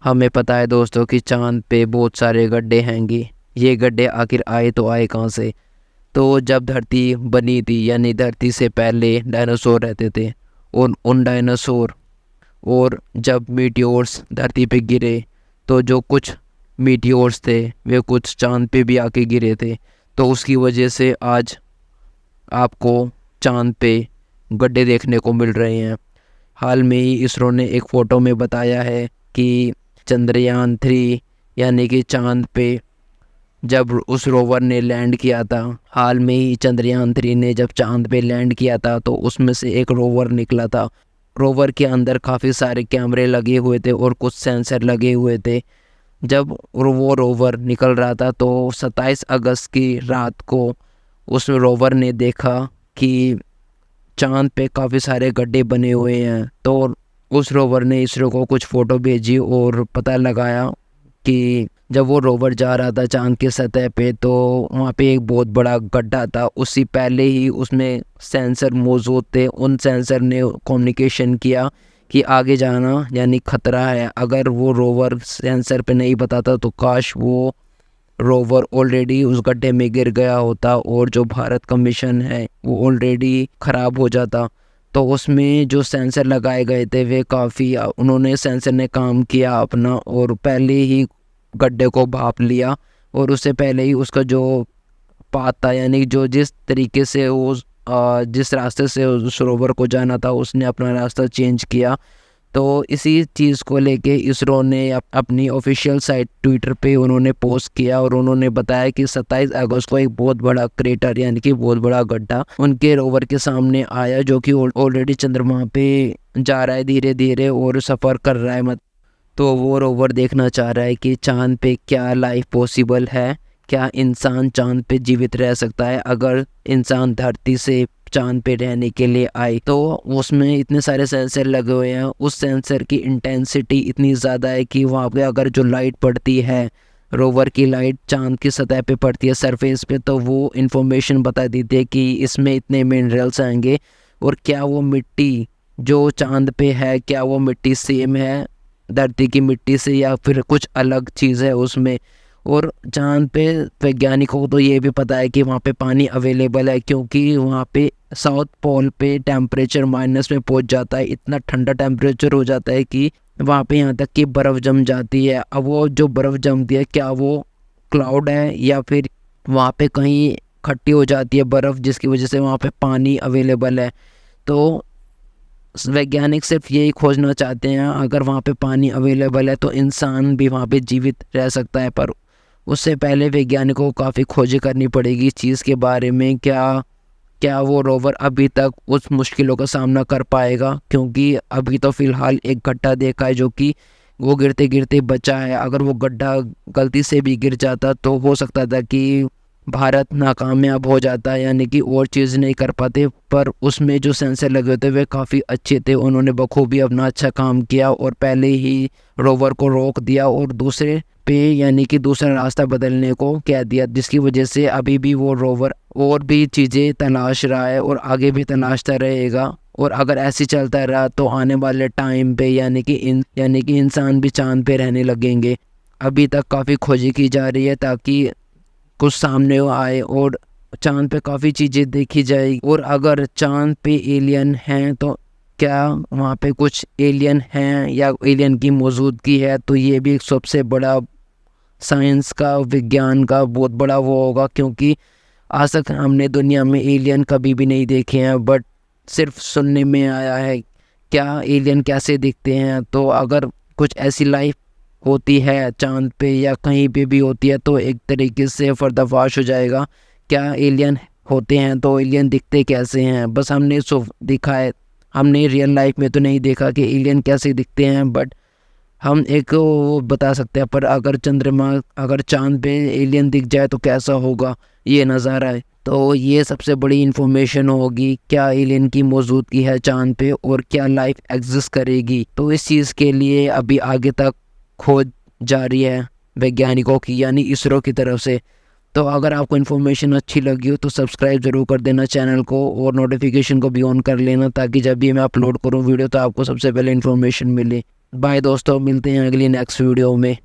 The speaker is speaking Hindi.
हमें पता है दोस्तों कि चांद पे बहुत सारे गड्ढे हैंगे। ये गड्ढे आखिर आए तो आए कहाँ से? तो जब धरती बनी थी यानी धरती से पहले डायनासोर रहते थे, और उन डायनासोर और जब मीटियोर्स धरती पे गिरे तो जो कुछ मीटियोर्स थे वे कुछ चांद पे भी आके गिरे थे। तो उसकी वजह से आज आपको चांद पे गड्ढे देखने को मिल रहे हैं। हाल में ही इसरो ने एक फ़ोटो में बताया है कि चंद्रयान 3 यानी कि चांद पे जब उस रोवर ने लैंड किया था, हाल में ही चंद्रयान 3 ने जब चांद पे लैंड किया था तो उसमें से एक रोवर निकला था। रोवर के अंदर काफ़ी सारे कैमरे लगे हुए थे और कुछ सेंसर लगे हुए थे। जब वो रोवर निकल रहा था तो 27 अगस्त की रात को उस रोवर ने देखा कि चांद पे काफ़ी सारे गड्ढे बने हुए हैं। तो उस रोवर ने इसरो को कुछ फ़ोटो भेजी और पता लगाया कि जब वो रोवर जा रहा था चांद की सतह पे तो वहाँ पे एक बहुत बड़ा गड्ढा था। उससे पहले ही उसमें सेंसर मौजूद थे। उन सेंसर ने कम्युनिकेशन किया कि आगे जाना यानी ख़तरा है। अगर वो रोवर सेंसर पे नहीं बताता तो काश वो रोवर ऑलरेडी उस गड्ढे में गिर गया होता और जो भारत का मिशन है वो ऑलरेडी ख़राब हो जाता। तो उसमें जो सेंसर लगाए गए थे वे काफ़ी उन्होंने सेंसर ने काम किया अपना और पहले ही गड्ढे को भाप लिया। और उससे पहले ही उसका जो पाथ था यानी जो जिस तरीके से वो जिस रास्ते से उस रोवर को जाना था उसने अपना रास्ता चेंज किया। तो इसी चीज़ को लेके इसरो ने अपनी ऑफिशियल साइट ट्विटर पे उन्होंने पोस्ट किया और उन्होंने बताया कि 27 अगस्त को एक बहुत बड़ा क्रेटर यानी कि बहुत बड़ा गड्ढा उनके रोवर के सामने आया जो कि ऑलरेडी चंद्रमा पे जा रहा है धीरे धीरे और सफ़र कर रहा है। तो वो रोवर देखना चाह रहा है कि चांद पे क्या लाइफ पॉसिबल है, क्या इंसान चांद पे जीवित रह सकता है। अगर इंसान धरती से चांद पे रहने के लिए आए तो उसमें इतने सारे सेंसर लगे हुए हैं। उस सेंसर की इंटेंसिटी इतनी ज़्यादा है कि वहाँ पे अगर जो लाइट पड़ती है, रोवर की लाइट चांद की सतह पे पड़ती है सरफेस पे, तो वो इन्फॉर्मेशन बता देती है कि इसमें इतने मिनरल्स आएंगे। और क्या वो मिट्टी जो चांद पे है क्या वो मिट्टी सेम है धरती की मिट्टी से या फिर कुछ अलग चीज़ है उसमें। और चांद पे वैज्ञानिकों को तो ये भी पता है कि वहाँ पे पानी अवेलेबल है क्योंकि वहाँ पे साउथ पोल पे टेम्परेचर माइनस में पहुँच जाता है। इतना ठंडा टेम्परेचर हो जाता है कि वहाँ पे यहाँ तक कि बर्फ़ जम जाती है। अब वो जो बर्फ़ जमती है क्या वो क्लाउड है या फिर वहाँ पे कहीं खट्टी हो जाती है बर्फ़ जिसकी वजह से वहाँ पे पानी अवेलेबल है। तो वैज्ञानिक सिर्फ यही खोजना चाहते हैं अगर वहाँ पे पानी अवेलेबल है तो इंसान भी वहाँ पे जीवित रह सकता है। पर उससे पहले वैज्ञानिकों को काफ़ी खोजें करनी पड़ेगी इस चीज़ के बारे में। क्या वो रोवर अभी तक उस मुश्किलों का सामना कर पाएगा, क्योंकि अभी तो फ़िलहाल एक गड्ढा देखा है जो कि वो गिरते गिरते बचा है। अगर वो गड्ढा गलती से भी गिर जाता तो हो सकता था कि भारत नाकामयाब हो जाता यानी कि और चीज़ नहीं कर पाते। पर उसमें जो सेंसर लगे होते वे काफ़ी अच्छे थे। उन्होंने बखूबी अपना अच्छा काम किया और पहले ही रोवर को रोक दिया और दूसरे पे यानी कि दूसरा रास्ता बदलने को कह दिया, जिसकी वजह से अभी भी वो रोवर और भी चीज़ें तलाश रहा है और आगे भी तलाशता रहेगा। और अगर ऐसे चलता रहा तो आने वाले टाइम पे यानी कि इंसान भी चांद पे रहने लगेंगे। अभी तक काफ़ी खोजें की जा रही है ताकि कुछ सामने आए और चांद पे काफ़ी चीज़ें देखी जाए। और अगर चांद पे एलियन हैं तो क्या वहाँ पे कुछ एलियन हैं या एलियन की मौजूदगी है, तो ये भी एक सबसे बड़ा साइंस का विज्ञान का बहुत बड़ा वो होगा। क्योंकि आज तक हमने दुनिया में एलियन कभी भी नहीं देखे हैं, बट सिर्फ सुनने में आया है। क्या एलियन कैसे दिखते हैं, तो अगर कुछ ऐसी लाइफ होती है चांद पे या कहीं पे भी होती है तो एक तरीके से पर्दाफाश हो जाएगा। क्या एलियन होते हैं तो एलियन दिखते कैसे हैं, बस हमने दिखा है, हमने रियल लाइफ में तो नहीं देखा कि एलियन कैसे दिखते हैं, बट हम एक वो बता सकते हैं। पर अगर चांद पे एलियन दिख जाए तो कैसा होगा ये नज़ारा है। तो ये सबसे बड़ी इन्फॉर्मेशन होगी, क्या एलियन की मौजूदगी है चांद पे और क्या लाइफ एग्जिस्ट करेगी। तो इस चीज़ के लिए अभी आगे तक खोज जारी है वैज्ञानिकों की यानी इसरो की तरफ से। तो अगर आपको इन्फॉर्मेशन अच्छी लगी हो तो सब्सक्राइब ज़रूर कर देना चैनल को और नोटिफिकेशन को भी ऑन कर लेना ताकि जब भी मैं अपलोड करूँ वीडियो तो आपको सबसे पहले इन्फॉर्मेशन मिले। बाय दोस्तों, मिलते हैं अगली नेक्स्ट वीडियो में।